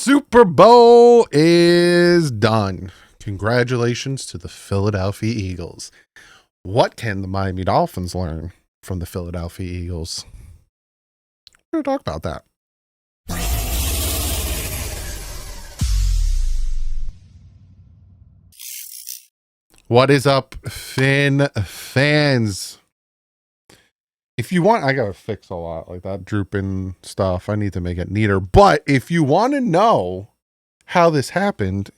Super Bowl is done. Congratulations to the Philadelphia Eagles. What can the Miami Dolphins learn from the Philadelphia Eagles? We're going to talk about that. What is up, Finn fans? If you want, I got to fix a lot like that drooping stuff. I need to make it neater. But if you want to know how this happened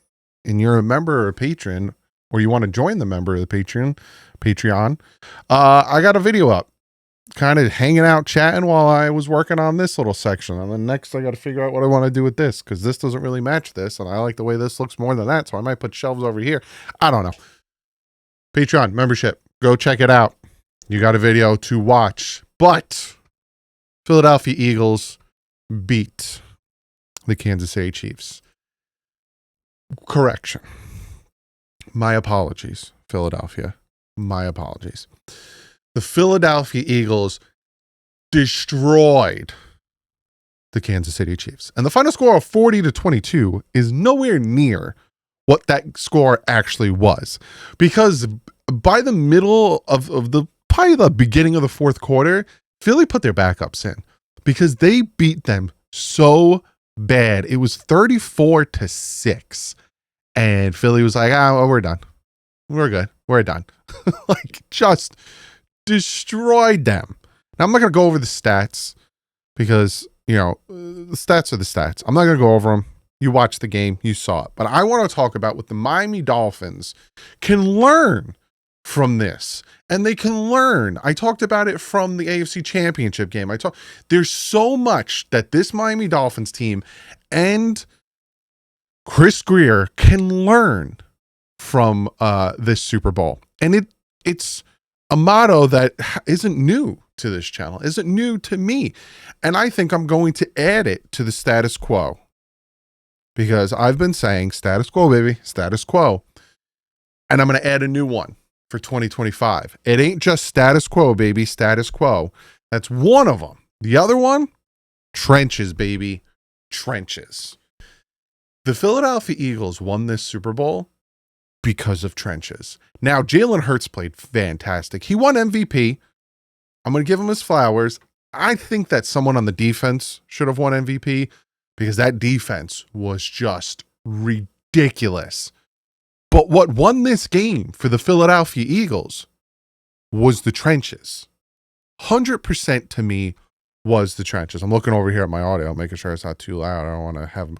and you're a member or a patron, or you want to join the member of the Patreon, I got a video up kind of hanging out, chatting while I was working on this little section. And then next I got to figure out what I want to do with this because this doesn't really match this. And I like the way this looks more than that. So I might put shelves over here. I don't know. Patreon membership, go check it out. You got a video to watch. But Philadelphia Eagles beat the Kansas City Chiefs. Correction. My apologies, Philadelphia. My apologies. The Philadelphia Eagles destroyed the Kansas City Chiefs. And the final score of 40-22 is nowhere near what that score actually was. Because by the middle of probably the beginning of the fourth quarter, Philly put their backups in because they beat them so bad. It was 34-6. And Philly was like, we're done. We're good. We're done. Like, just destroyed them. Now, I'm not going to go over the stats because, the stats are the stats. I'm not going to go over them. You watched the game. You saw it. But I want to talk about what the Miami Dolphins can learn from this. And they can learn. I talked about it from the AFC Championship game. There's so much that this Miami Dolphins team and Chris Grier can learn from this Super Bowl. And it's a motto that isn't new to this channel, isn't new to me. And I think I'm going to add it to the status quo. Because I've been saying status quo, baby, status quo. And I'm going to add a new one for 2025. It ain't just status quo, baby, status quo. That's one of them. The other one, trenches, baby, trenches. The Philadelphia Eagles won this Super Bowl because of trenches. Now, Jalen Hurts played fantastic. He won MVP. I'm going to give him his flowers. I think that someone on the defense should have won MVP because that defense was just ridiculous. But what won this game for the Philadelphia Eagles was the trenches. 100% to me was the trenches. I'm looking over here at my audio, making sure it's not too loud. I don't want to have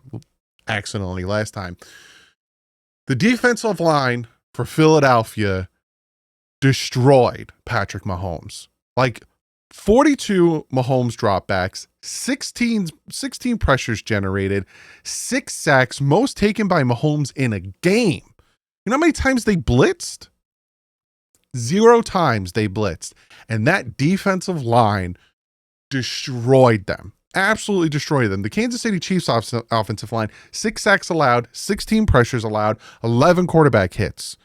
accidentally last time. The defensive line for Philadelphia destroyed Patrick Mahomes. Like 42 Mahomes dropbacks, 16 pressures generated, 6 sacks, most taken by Mahomes in a game. You know how many times they blitzed? 0 times they blitzed. And that defensive line destroyed them. Absolutely destroyed them. The Kansas City Chiefs offensive line, 6 sacks allowed, 16 pressures allowed, 11 quarterback hits.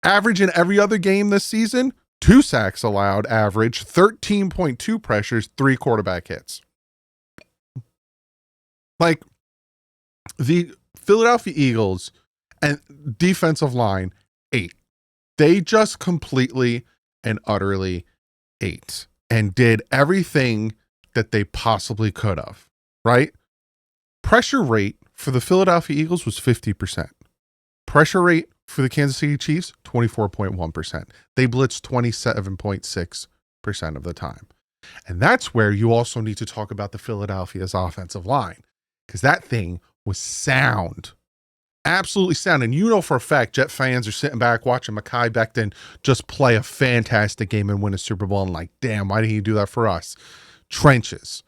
Average in every other game this season, 2 sacks allowed, average, 13.2 pressures, 3 quarterback hits. Like, the Philadelphia Eagles and defensive line ate. They just completely and utterly ate and did everything that they possibly could have, right? Pressure rate for the Philadelphia Eagles was 50%. Pressure rate for the Kansas City Chiefs, 24.1%. They blitzed 27.6% of the time. And that's where you also need to talk about the Philadelphia's offensive line because that thing was sound. Absolutely sound. And you know for a fact, Jet fans are sitting back watching Mekhi Becton just play a fantastic game and win a Super Bowl and like, damn, why didn't he do that for us? Trenches.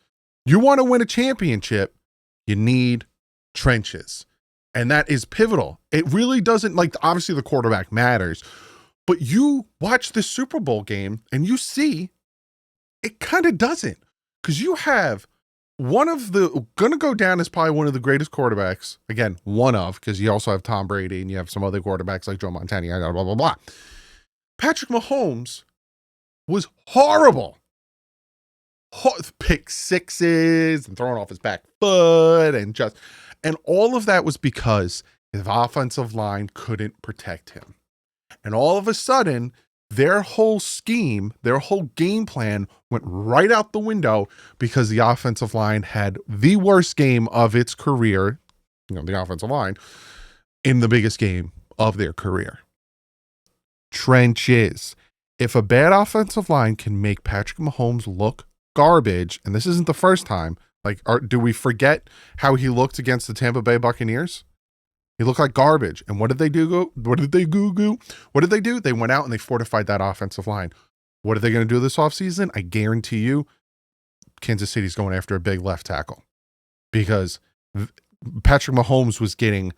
You want to win a championship, you need trenches. And that is pivotal. It really doesn't, like, obviously the quarterback matters, but you watch this Super Bowl game and you see it kind of doesn't. Because you have one of the, gonna go down as probably one of the greatest quarterbacks. Again, one of, because you also have Tom Brady and you have some other quarterbacks like Joe Montana, blah, blah, blah. Patrick Mahomes was horrible. Pick sixes and throwing off his back foot and And all of that was because the offensive line couldn't protect him. And all of a sudden, their whole scheme, their whole game plan went right out the window because the offensive line had the worst game of its career, the offensive line, in the biggest game of their career. Trenches. If a bad offensive line can make Patrick Mahomes look garbage, and this isn't the first time, do we forget how he looked against the Tampa Bay Buccaneers? He looked like garbage. And what did they do? What did they do? They went out and they fortified that offensive line. What are they going to do this offseason? I guarantee you, Kansas City's going after a big left tackle because Patrick Mahomes was getting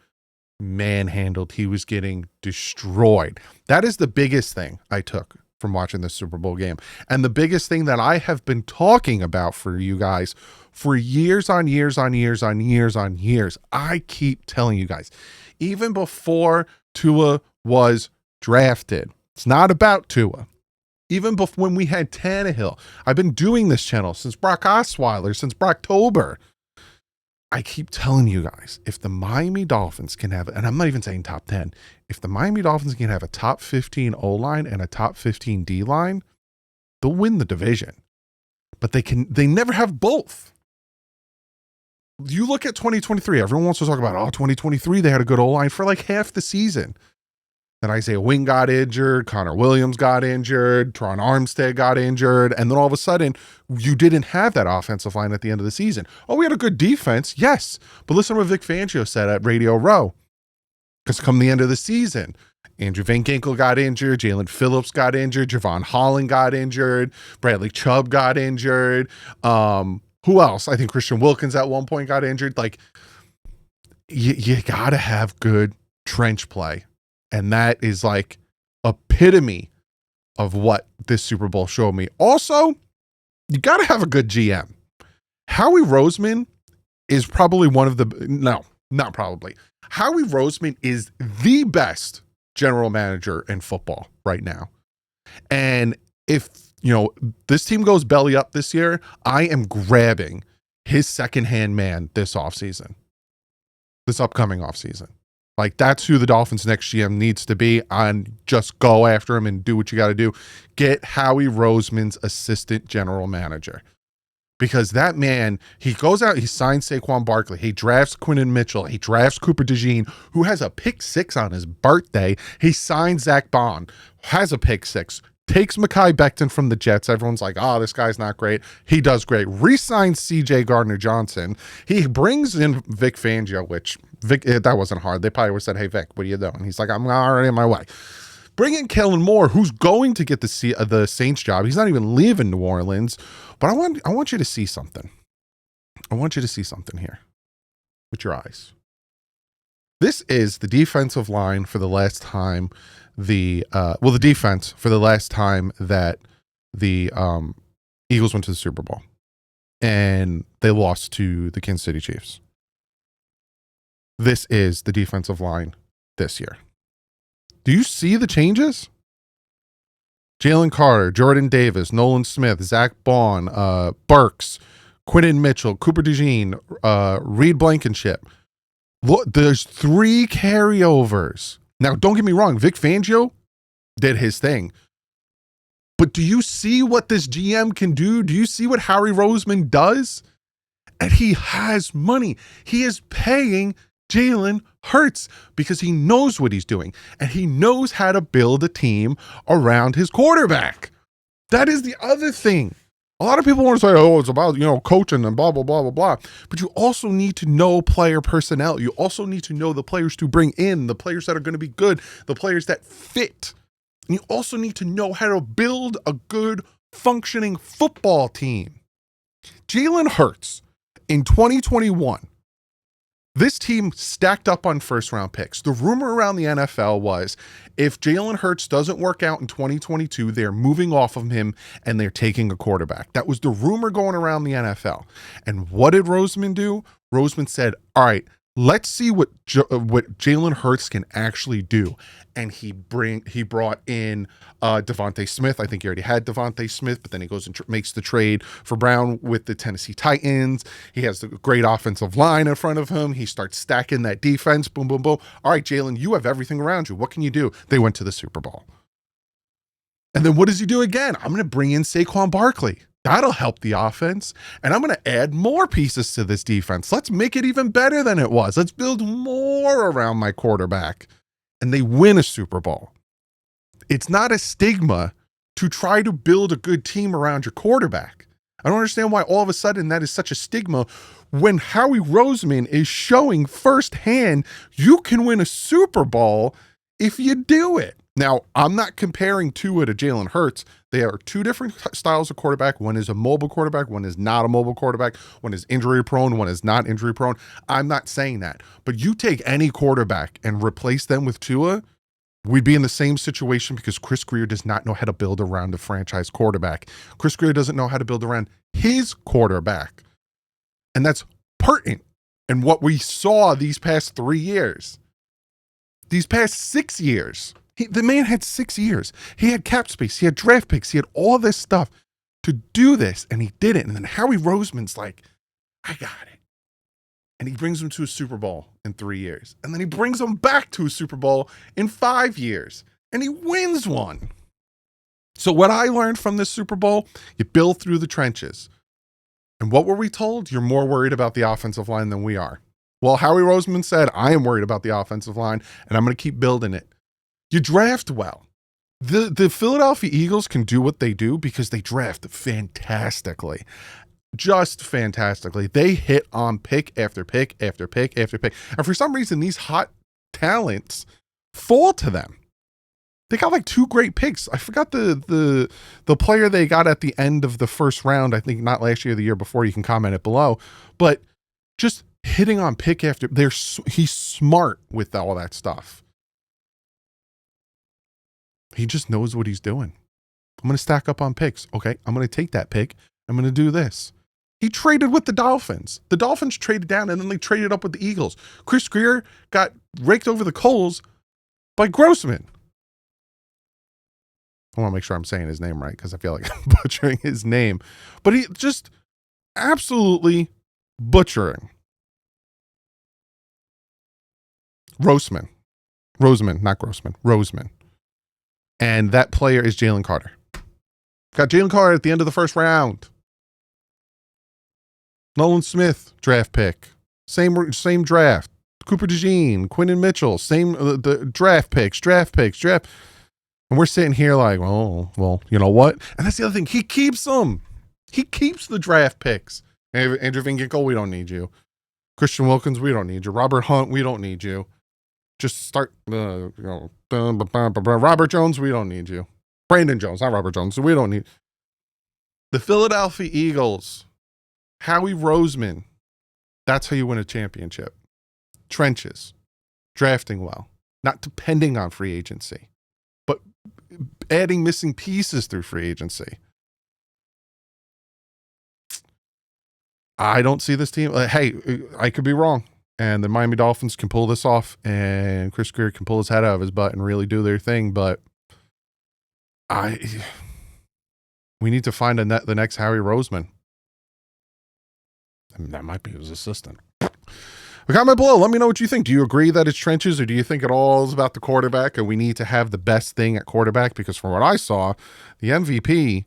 manhandled. He was getting destroyed. That is the biggest thing I took from watching this Super Bowl game. And the biggest thing that I have been talking about for you guys for years on years on years on years on years. I keep telling you guys, even before Tua was drafted, it's not about Tua. Even before when we had Tannehill, I've been doing this channel since Brock Osweiler, since Brocktober. I keep telling you guys, if the Miami Dolphins can have, and I'm not even saying top 10, if the Miami Dolphins can have a top 15 O-line and a top 15 D-line, they'll win the division. But they never have both. You look at 2023, everyone wants to talk about, 2023, they had a good O-line for like half the season. Then Isaiah Wynn got injured, Connor Williams got injured, Teron Armstead got injured, and then all of a sudden, you didn't have that offensive line at the end of the season. Oh, we had a good defense, yes, but listen to what Vic Fangio said at Radio Row. Because come the end of the season, Andrew Van Ginkel got injured, Jalen Phillips got injured, Javon Holland got injured, Bradley Chubb got injured. Who else? I think Christian Wilkins at one point got injured. Like, you got to have good trench play. And that is like epitome of what this Super Bowl showed me. Also, you got to have a good GM. Howie Roseman is probably not probably. Howie Roseman is the best general manager in football right now. And if, this team goes belly up this year, I am grabbing his secondhand man this upcoming offseason. Like, that's who the Dolphins' next GM needs to be, and just go after him and do what you got to do. Get Howie Roseman's assistant general manager. Because that man, he goes out, he signs Saquon Barkley, he drafts Quinnen Mitchell, he drafts Cooper DeJean, who has a pick 6 on his birthday. He signs Zach Bond, has a pick 6. Takes Mekhi Becton from the Jets. Everyone's like, this guy's not great. He does great. Resigns CJ Gardner-Johnson. He brings in Vic Fangio, which that wasn't hard. They probably would have said, hey, Vic, what are you doing? He's like, I'm already on my way. Bring in Kellen Moore, who's going to get the Saints job. He's not even leaving New Orleans. But I want you to see something. I want you to see something here with your eyes. This is the defensive line for the last time the defense for the last time that the Eagles went to the Super Bowl, and they lost to the Kansas City Chiefs. This is the defensive line this year. Do you see the changes? Jalen Carter, Jordan Davis, Nolan Smith, Zach Bond, Burks, Quinnen Mitchell, Cooper DeJean, Reed Blankenship. Look, there's 3 carryovers. Now, don't get me wrong. Vic Fangio did his thing. But do you see what this GM can do? Do you see what Howie Roseman does? And he has money. He is paying Jalen Hurts because he knows what he's doing. And he knows how to build a team around his quarterback. That is the other thing. A lot of people want to say, it's about, coaching and blah, blah, blah, blah, blah. But you also need to know player personnel. You also need to know the players to bring in, the players that are going to be good, the players that fit. And you also need to know how to build a good, functioning football team. Jalen Hurts, in 2021, this team stacked up on first-round picks. The rumor around the NFL was if Jalen Hurts doesn't work out in 2022, they're moving off of him and they're taking a quarterback. That was the rumor going around the NFL. And what did Roseman do? Roseman said, all right, Let's see what Jalen Hurts can actually do. And he brought in Devontae Smith. I think he already had Devontae Smith, but then he goes and makes the trade for Brown with the Tennessee Titans. He has the great offensive line in front of him. He starts stacking that defense. Boom, boom, boom. All right, Jalen, you have everything around you. What can you do? They went to the Super Bowl. And then what does he do again? I'm going to bring in Saquon Barkley. That'll help the offense. And I'm going to add more pieces to this defense. Let's make it even better than it was. Let's build more around my quarterback. And they win a Super Bowl. It's not a stigma to try to build a good team around your quarterback. I don't understand why all of a sudden that is such a stigma when Howie Roseman is showing firsthand you can win a Super Bowl if you do it. Now, I'm not comparing Tua to Jalen Hurts. They are two different styles of quarterback. One is a mobile quarterback. One is not a mobile quarterback. One is injury prone. One is not injury prone. I'm not saying that. But you take any quarterback and replace them with Tua, we'd be in the same situation because Chris Grier does not know how to build around a franchise quarterback. Chris Grier doesn't know how to build around his quarterback. And that's pertinent in what we saw these past 3 years. These past 6 years. The man had 6 years. He had cap space. He had draft picks. He had all this stuff to do this, and he did it. And then Howie Roseman's like, I got it. And he brings him to a Super Bowl in 3 years. And then he brings him back to a Super Bowl in 5 years. And he wins one. So what I learned from this Super Bowl, you build through the trenches. And what were we told? You're more worried about the offensive line than we are. Well, Howie Roseman said, I am worried about the offensive line, and I'm going to keep building it. You draft well. The Philadelphia Eagles can do what they do because they draft fantastically. Just fantastically. They hit on pick after pick after pick after pick. And for some reason, these hot talents fall to them. They got like 2 great picks. I forgot the player they got at the end of the first round. I think not last year, the year before. You can comment it below. But just hitting on pick after, he's smart with all that stuff. He just knows what he's doing. I'm going to stack up on picks. Okay, I'm going to take that pick. I'm going to do this. He traded with the Dolphins. The Dolphins traded down and then they traded up with the Eagles. Chris Grier got raked over the coals by Grossman. I want to make sure I'm saying his name right because I feel like I'm butchering his name. But he just absolutely butchering. Roseman, not Grossman. Roseman. And that player is Jalen Carter. Got Jalen Carter at the end of the first round. Nolan Smith, draft pick. Same draft. Cooper DeJean, Quinton Mitchell, same the draft picks. And we're sitting here like, well, you know what? And that's the other thing. He keeps them. He keeps the draft picks. Andrew Van Ginkel, we don't need you. Christian Wilkins, we don't need you. Robert Hunt, we don't need you. Just start, Robert Jones, we don't need you. Brandon Jones, not Robert Jones, we don't need. The Philadelphia Eagles, Howie Roseman, that's how you win a championship. Trenches, drafting well, not depending on free agency, but adding missing pieces through free agency. I don't see this team. Hey, I could be wrong. And the Miami Dolphins can pull this off, and Chris Grier can pull his head out of his butt and really do their thing. But we need to find the next Howie Roseman. I mean, that might be his assistant. Comment below. Let me know what you think. Do you agree that it's trenches, or do you think it all is about the quarterback, and we need to have the best thing at quarterback? Because from what I saw, the MVP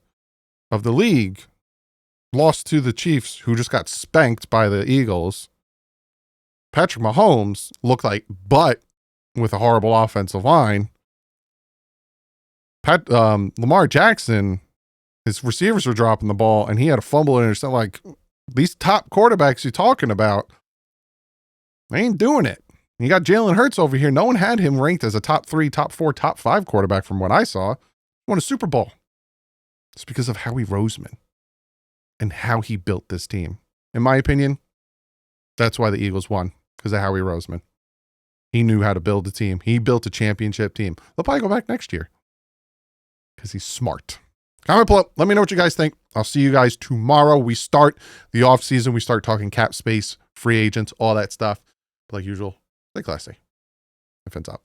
of the league lost to the Chiefs, who just got spanked by the Eagles. Patrick Mahomes looked like butt with a horrible offensive line. Lamar Jackson, his receivers were dropping the ball, and he had a fumble and intercept. Like, these top quarterbacks you're talking about, they ain't doing it. You got Jalen Hurts over here. No one had him ranked as a top 3, top 4, top 5 quarterback from what I saw. Won a Super Bowl. It's because of Howie Roseman and how he built this team. In my opinion, that's why the Eagles won. Because of Howie Roseman. He knew how to build a team. He built a championship team. They'll probably go back next year. Because he's smart. Comment below. Let me know what you guys think. I'll see you guys tomorrow. We start the off season. We start talking cap space, free agents, all that stuff. But like usual, stay classy. Defense out.